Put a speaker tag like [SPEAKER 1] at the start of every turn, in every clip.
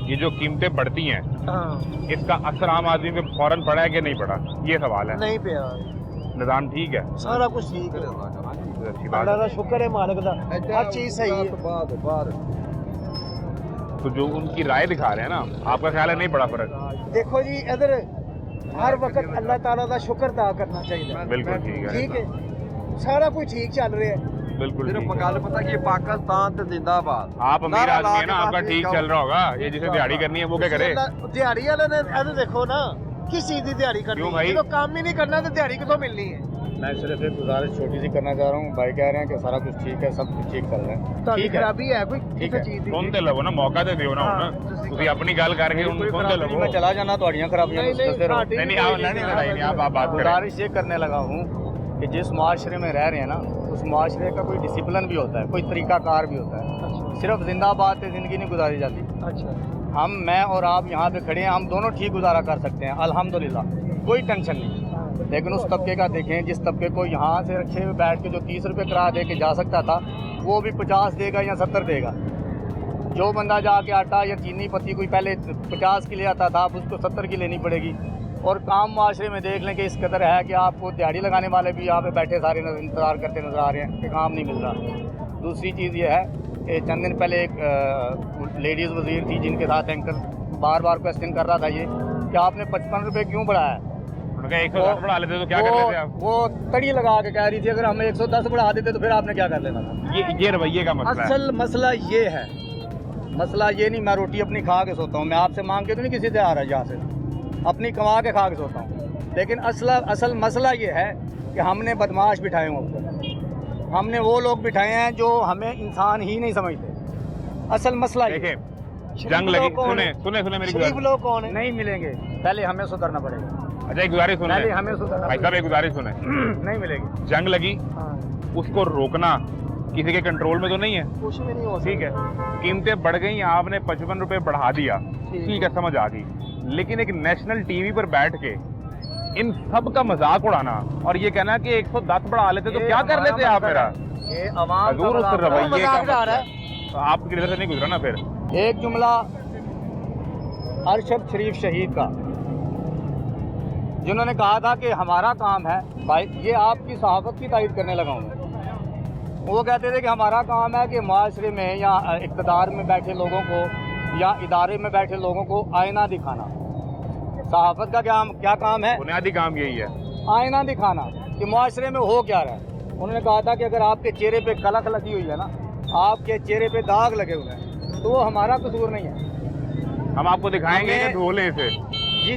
[SPEAKER 1] ये जो कीमतें बढ़ती हैं, इसका असर आम आदमी पे फौरन पड़ा है कि नहीं पड़ा, ये सवाल है।
[SPEAKER 2] नहीं पे
[SPEAKER 1] निजाम ठीक है,
[SPEAKER 2] सारा कुछ ठीक है,
[SPEAKER 1] अच्छी बात
[SPEAKER 2] अल्लाह
[SPEAKER 1] है।
[SPEAKER 2] का शुक्र है, मालिक का हर चीज सही है।
[SPEAKER 1] तो जो उनकी राय दिखा रहे हैं ना, आपका ख्याल है नहीं पड़ा फर्क?
[SPEAKER 2] देखो जी, इधर हर वक्त अल्लाह ताला का शुक्र अदा करना चाहिए।
[SPEAKER 1] बिल्कुल ठीक है,
[SPEAKER 2] ठीक है, सारा कुछ ठीक चल रहा है।
[SPEAKER 1] बिल्कुल
[SPEAKER 3] सिर्फ
[SPEAKER 1] ठीक है।
[SPEAKER 3] गल पता कि पाकिस्तान ते जिंदाबाद।
[SPEAKER 1] आप अमीर आदमी है ना, आपका ठीक चल रहा होगा। ये जिसे दिहाड़ी करनी है वो क्या करे?
[SPEAKER 2] दिहाड़ी वाले ने इधर देखो ना, किस चीज की दिहाड़ी करनी
[SPEAKER 1] क्यों
[SPEAKER 2] है?
[SPEAKER 1] भाई?
[SPEAKER 2] तो काम ही नहीं करना तो दिहाड़ी कितों मिलनी है?
[SPEAKER 4] मैं सिर्फ एक गुजारिश छोटी सी करना चाह रहा हूँ। भाई कह रहे हैं कि सारा कुछ ठीक है, सब कुछ ठीक चल रहा है। ठीक है,
[SPEAKER 2] खराबी है कोई
[SPEAKER 4] ठीक
[SPEAKER 2] किसी
[SPEAKER 4] है।
[SPEAKER 2] चीज की?
[SPEAKER 1] सुनते लगो ना, मौका दे दियो ना
[SPEAKER 2] हाँ,
[SPEAKER 1] ਹੁਣ ਤੁਸੀਂ ਆਪਣੀ ਗੱਲ ਕਰਕੇ ਹੁਣ
[SPEAKER 4] कोई
[SPEAKER 1] सुनते
[SPEAKER 4] खराबी
[SPEAKER 1] लगो।
[SPEAKER 4] नहीं, मैं चला जाना तो खराबियां
[SPEAKER 2] नहीं, नहीं,
[SPEAKER 4] दसते रहो।
[SPEAKER 2] साड़ी-
[SPEAKER 1] नहीं आप नहीं लड़ाई नहीं, आप बात करें।
[SPEAKER 4] गुजारिश ये करने लगा हूँ कि जिस माशरे में रह रहे हैं ना, उस माशरे का कोई डिसिप्लिन भी होता है, कोई तरीकाकार भी होता है।
[SPEAKER 2] अच्छा
[SPEAKER 4] सिर्फ जिंदाबाद से ज़िंदगी नहीं गुजारी जाती।
[SPEAKER 2] अच्छा
[SPEAKER 4] मैं और आप यहाँ पे खड़े हैं, हम दोनों ठीक गुजारा कर सकते हैं अल्हम्दुलिल्लाह, कोई टेंशन नहीं। लेकिन उस तबके का देखें जिस तबके को यहाँ से रखे हुए बैठ के जो 30 रुपये किराया दे के जा सकता था, वो भी 50 देगा या 70 देगा। जो बंदा जाके आटा या चीनी पत्ती कोई पहले 50 की ले आता था, अब उसको 70 की लेनी पड़ेगी। और काम माशरे में देख लें कि इस कदर है कि आपको दिहाड़ी लगाने वाले भी यहाँ पे बैठे सारे इंतज़ार करते नज़र आ रहे हैं कि काम नहीं मिल रहा। दूसरी चीज़ ये है कि चंद दिन पहले एक लेडीज़ वज़ीर थी जिनके साथ एंकर बार बार क्वेश्चन कर रहा था ये कि आपने 55 रुपये क्यों बढ़ाया?
[SPEAKER 1] उनका 110 बढ़ा लेते तो क्या कर लेते आप?
[SPEAKER 4] वो तड़ी लगा के कह रही थी अगर हमें 110 बढ़ा देते तो फिर आपने क्या कर लेना था?
[SPEAKER 1] ये रवैये का मसला है।
[SPEAKER 4] असल मसला ये है, मसला ये नहीं मैं रोटी अपनी खा के सोता हूँ, मैं आपसे मांग के तो नहीं किसी से आ रहा यहाँ से, अपनी कमा के खा के सोता हूँ। लेकिन असल मसला ये है कि हमने बदमाश बिठाए हैं ऊपर, हमने वो लोग बिठाए हैं जो हमें इंसान ही नहीं समझते। असल मसला ये
[SPEAKER 1] देखिए, जंग लगी, सुने मेरी
[SPEAKER 2] शरीफ
[SPEAKER 1] गुजारिश।
[SPEAKER 2] लोग कौन है?
[SPEAKER 4] नहीं मिलेंगे, पहले हमें सुधरना पड़ेगा,
[SPEAKER 1] अच्छा एक गुजारिश सुने,
[SPEAKER 4] पहले हमें सुधरना
[SPEAKER 1] भाई साहब एक गुजारिश सुने।
[SPEAKER 4] नहीं मिलेगी।
[SPEAKER 1] जंग लगी,
[SPEAKER 2] हाँ,
[SPEAKER 1] उसको रोकना किसी के कंट्रोल में तो नहीं है,
[SPEAKER 2] कुछ भी नहीं हो
[SPEAKER 1] ठीक है। कीमतें बढ़ गई, आपने 55 रुपए बढ़ा दिया, ठीक है, समझ आ गई। लेकिन एक नेशनल टीवी पर बैठ के इन सब का मजाक उड़ाना और ये कहना कि 110 बढ़ा लेते तो क्या कर लेते आप मेरा?
[SPEAKER 4] ये अवाम
[SPEAKER 1] हजूर उस रवैये का
[SPEAKER 2] मजाक उड़ा रहा
[SPEAKER 1] मतलब आप किधर से नहीं गुजरा ना फिर।
[SPEAKER 4] एक जुमला अरशद शरीफ शहीद का, जिन्होंने कहा था कि हमारा काम है, भाई ये आपकी सहाफत की तारीफ करने लगा हूँ। वो कहते थे कि हमारा काम है कि माशरे में या इक़्तिदार में बैठे लोगों को या इदारे में बैठे लोगों को आईना दिखाना। सहाफत का क्या काम है?
[SPEAKER 1] बुनियादी काम यही है।
[SPEAKER 4] आईना दिखाना कि माशरे में हो क्या रहा है। उन्होंने कहा था कि अगर आपके चेहरे पे कलक लगी हुई है ना, आपके चेहरे पे दाग लगे हुए हैं, तो वो हमारा कसूर नहीं है।
[SPEAKER 1] हम आपको दिखाएंगे
[SPEAKER 4] हमें-
[SPEAKER 1] कि ढोले से।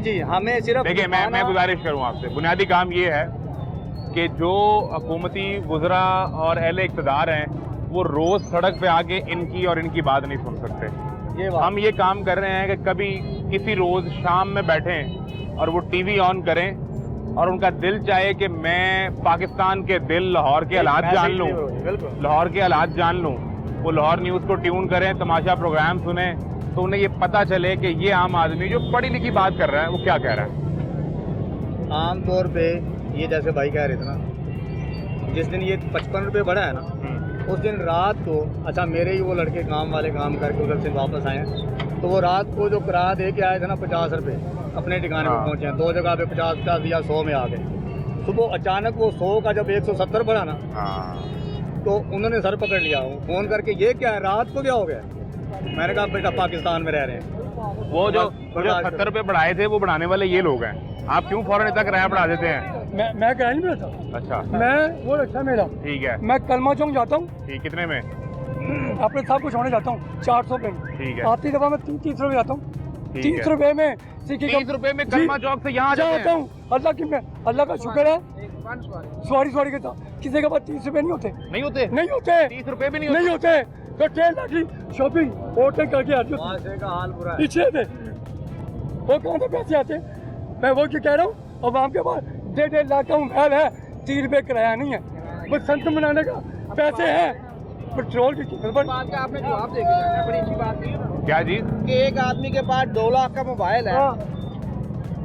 [SPEAKER 4] जी हमें सिर्फ
[SPEAKER 1] देखिए मैं गुजारिश करूँ आपसे, बुनियादी काम ये है कि जो हुकूमती वज़रा और अहले इक़्तिदार हैं वो रोज़ सड़क पे आके इनकी और इनकी बात नहीं सुन सकते।
[SPEAKER 4] ये बात
[SPEAKER 1] हम ये काम कर रहे हैं कि कभी किसी रोज़ शाम में बैठें और वो टीवी ऑन करें और उनका दिल चाहे कि मैं पाकिस्तान के दिल लाहौर के हालात जान लूँ,
[SPEAKER 4] बिल्कुल
[SPEAKER 1] लाहौर के हालात जान लूँ, वो लाहौर न्यूज़ को ट्यून करें, तमाशा प्रोग्राम सुने, तो उन्हें ये पता चले कि ये आम आदमी जो पढ़ी लिखी बात कर रहा है वो क्या कह रहा है।
[SPEAKER 4] आम तौर पे ये जैसे भाई कह रहे थे ना, जिस दिन ये 55 रुपये बढ़ा है ना, उस दिन रात को, अच्छा मेरे ही वो लड़के काम वाले काम करके उधर से वापस आए हैं, तो वो रात को जो किराया दे के आए थे ना 50 रुपये, अपने ठिकाने पर पहुँचे हैं, 2 जगह पे 50 या 100 में आ गए। सुबह अचानक वो 100 का जब 170 बढ़ा ना, तो उन्होंने सर पकड़ लिया, फ़ोन करके ये क्या है, रात को क्या हो गया? मैंने कहा बेटा पाकिस्तान में रह रहे हैं।
[SPEAKER 1] वो जो 70 रुपये बढ़ाए थे वो बढ़ाने वाले ये लोग हैं, आप क्यों फौरन इतना किराया बढ़ा देते हैं?
[SPEAKER 5] मैं किराया नहीं मिलता,
[SPEAKER 1] अच्छा
[SPEAKER 5] मैं वो रखा मेरा,
[SPEAKER 1] ठीक है,
[SPEAKER 5] मैं कलमा चौक जाता हूँ,
[SPEAKER 1] ठीक, कितने में?
[SPEAKER 5] अपने साहब को छोड़ने जाता हूँ 400 पे,
[SPEAKER 1] ठीक है,
[SPEAKER 5] आती दफा मैं 30 रुपये जाता हूँ,
[SPEAKER 1] ठीक
[SPEAKER 5] 30
[SPEAKER 1] है।
[SPEAKER 5] रुपये में सिक्के का
[SPEAKER 1] 30 रुपए में कलमा चौक से यहाँ जाते
[SPEAKER 5] जाता
[SPEAKER 1] हैं?
[SPEAKER 5] हूँ। अल्लाह का शुक्र है, सॉरी कहता किसी के पास 30 रुपये नहीं होते,
[SPEAKER 1] नहीं होते?
[SPEAKER 5] नहीं होते,
[SPEAKER 1] 30 रुपए भी नहीं
[SPEAKER 5] नहीं
[SPEAKER 1] होते?
[SPEAKER 5] होते। तो ट्रेन लाठी शॉपिंग होटल करके आती होती,
[SPEAKER 4] माशरे का हाल बुरा है।
[SPEAKER 5] पीछे थे वो कहाँ से पैसे आते? मैं वो क्यों कह रहा हूँ, अब आपके पास 1.5 लाख का महल है, 30 रुपये किराया नहीं है, बस संत मनाने का पैसे हैं, पेट्रोल की कीमत बढ़।
[SPEAKER 2] बात का आपने जवाब दे के जाना, बड़ी अच्छी बात नहीं है
[SPEAKER 1] क्या जी?
[SPEAKER 2] कि एक आदमी के पास 2 लाख का मोबाइल है,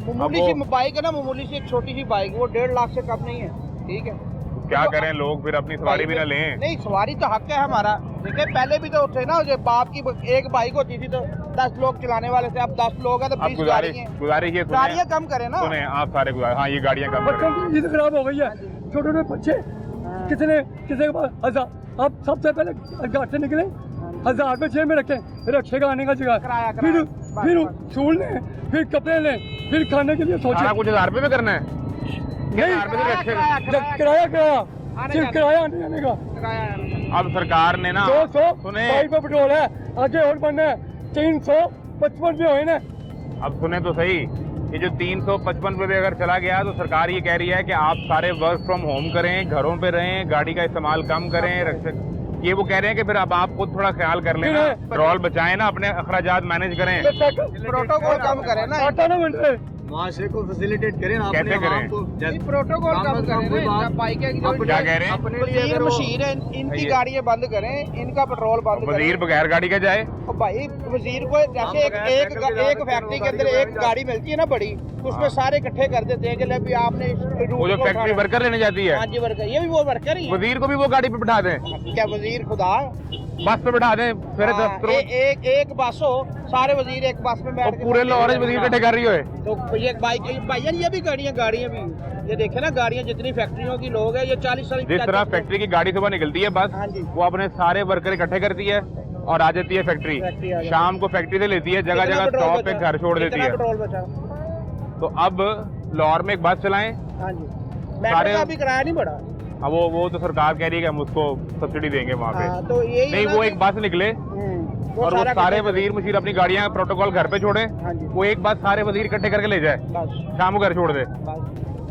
[SPEAKER 2] मामूली
[SPEAKER 1] अब
[SPEAKER 2] सी
[SPEAKER 1] वो-
[SPEAKER 2] बाइक है ना, मामूली सी एक छोटी सी बाइक, वो 1.5 लाख से कम नहीं है, ठीक है।
[SPEAKER 1] अब क्या करें, लोग फिर अपनी सवारी भी ना लें।
[SPEAKER 2] नहीं, सवारी तो हक है हमारा। देखिए पहले भी तो थे ना, जो बाप की एक बाइक होती थी तो 10 लोग चलाने वाले थे, अब 10 लोग हैं तो
[SPEAKER 1] आप
[SPEAKER 2] 20 गाड़ी
[SPEAKER 1] गुजारिश
[SPEAKER 2] हैं।
[SPEAKER 1] गुजारिश ये
[SPEAKER 2] गाड़ियाँ
[SPEAKER 1] सुने,
[SPEAKER 2] कम करें ना।
[SPEAKER 1] सुने आप सारे गुजारिश, हाँ ये गाड़ियाँ कम
[SPEAKER 5] बच्चों
[SPEAKER 1] करें।
[SPEAKER 5] की ईद खराब हो गई है, छोटे छोटे बच्चे, किसी के पास 1000, अब सबसे पहले घर से निकले 1000 में जेब में रखें, रखे का आने का जगह,
[SPEAKER 2] किराया,
[SPEAKER 5] फिर
[SPEAKER 2] बस,
[SPEAKER 5] फिर
[SPEAKER 2] बस।
[SPEAKER 5] शूल लें, फिर कपड़े लें, फिर खाने के लिए
[SPEAKER 1] सारा
[SPEAKER 5] सोचें।
[SPEAKER 1] कुछ 1000 रुपये में करना है?
[SPEAKER 5] नहीं,
[SPEAKER 1] 1000 रुपये से रखेगा।
[SPEAKER 5] जब किराया सिर्फ किराया आने जाने का
[SPEAKER 1] अब सरकार ने ना
[SPEAKER 5] 200
[SPEAKER 1] सुने,
[SPEAKER 5] बाइक पे पेट्रोल है, आगे और बनना है 355 में होए ना।
[SPEAKER 1] अब सुने तो सही, ये जो 355 रुपये अगर चला गया तो सरकार ये कह रही है कि आप सारे वर्क फ्रॉम होम करें, घरों पे रहें, गाड़ी का इस्तेमाल कम करें, ये वो कह रहे हैं कि फिर अब आप खुद थोड़ा ख्याल कर लें, पेट्रोल बचाएं ना, अपने अखराजात मैनेज करें।
[SPEAKER 2] प्रोटोकॉल कम करें ना।
[SPEAKER 5] आटा ना बन रहे,
[SPEAKER 4] माशरे को फैसिलिटेट करें ना,
[SPEAKER 1] कैसे
[SPEAKER 4] अपने
[SPEAKER 1] करें?
[SPEAKER 4] आवाम को
[SPEAKER 2] प्रोटोकॉल कम करें ना। बाइकें जो
[SPEAKER 1] क्या कह रहे हैं?
[SPEAKER 2] वजीर मशीर है, इनकी गाड़ियाँ बंद करें, इनका पेट्रोल बंद करें।
[SPEAKER 1] वजीर बगैर गाड़ी का जाए?
[SPEAKER 2] और भाई वजीर को जैसे एक फैक्ट्री के अंदर एक गाड़ी मिलती है ना बड़ी, उसमें सारे इकट्ठे कर देते हैं कि ले भी आपने इस रूट
[SPEAKER 1] वो जो
[SPEAKER 2] को
[SPEAKER 1] फैक्ट्री
[SPEAKER 2] उठाना।
[SPEAKER 1] वर्कर लेने जाती है,
[SPEAKER 2] हाँ जी वर्कर, ये भी वो वर्कर ही है।
[SPEAKER 1] वजीर को भी वो गाड़ी पे बिठा दें,
[SPEAKER 2] क्या वजीर खुदा?
[SPEAKER 1] बस पे बिठा दें, फिर
[SPEAKER 2] हाँ,
[SPEAKER 1] दफ्तरों
[SPEAKER 2] एक बस हो, सारे वजीर एक बस में बैठ
[SPEAKER 1] और पूरे लाहौर में वजीर इकट्ठे कर रही हो।
[SPEAKER 2] तो ये बाइक भाईया ये भी गाड़ियाँ भी, ये देखे ना गाड़ियाँ जितनी फैक्ट्रियों की लोग है, ये 40 साल
[SPEAKER 1] जिस तरह फैक्ट्री की गाड़ी सुबह निकलती है बस,
[SPEAKER 2] हाँ जी।
[SPEAKER 1] वो अपने सारे वर्कर इकट्ठे करती है और आ जाती है फैक्ट्री,
[SPEAKER 2] फैक्ट्री आ जाती है।
[SPEAKER 1] शाम को फैक्ट्री से लेती है, जगह जगह स्टॉप पे घर छोड़ देती है।
[SPEAKER 2] पेट्रोल बचा।
[SPEAKER 1] तो अब लाहौर में एक बस चलाएं,
[SPEAKER 2] हाँ जी,
[SPEAKER 1] सारे-
[SPEAKER 2] मेट्रो का भी किराया नहीं बढ़ा।
[SPEAKER 1] अब वो तो सरकार कह रही है कि हम उसको सब्सिडी देंगे वहाँ पे।
[SPEAKER 2] हाँ, तो यही है
[SPEAKER 1] नहीं,
[SPEAKER 2] ना
[SPEAKER 1] वो
[SPEAKER 2] कि-
[SPEAKER 1] एक बस निकले और वो सारे वजीर मशीर अपनी गाड़ियाँ प्रोटोकॉल घर पे छोड़े,
[SPEAKER 2] हाँ जी।
[SPEAKER 1] वो एक बस सारे वजीर इकट्ठे करके ले जाए,
[SPEAKER 2] बस
[SPEAKER 1] शाम को घर छोड़ दे।
[SPEAKER 2] बस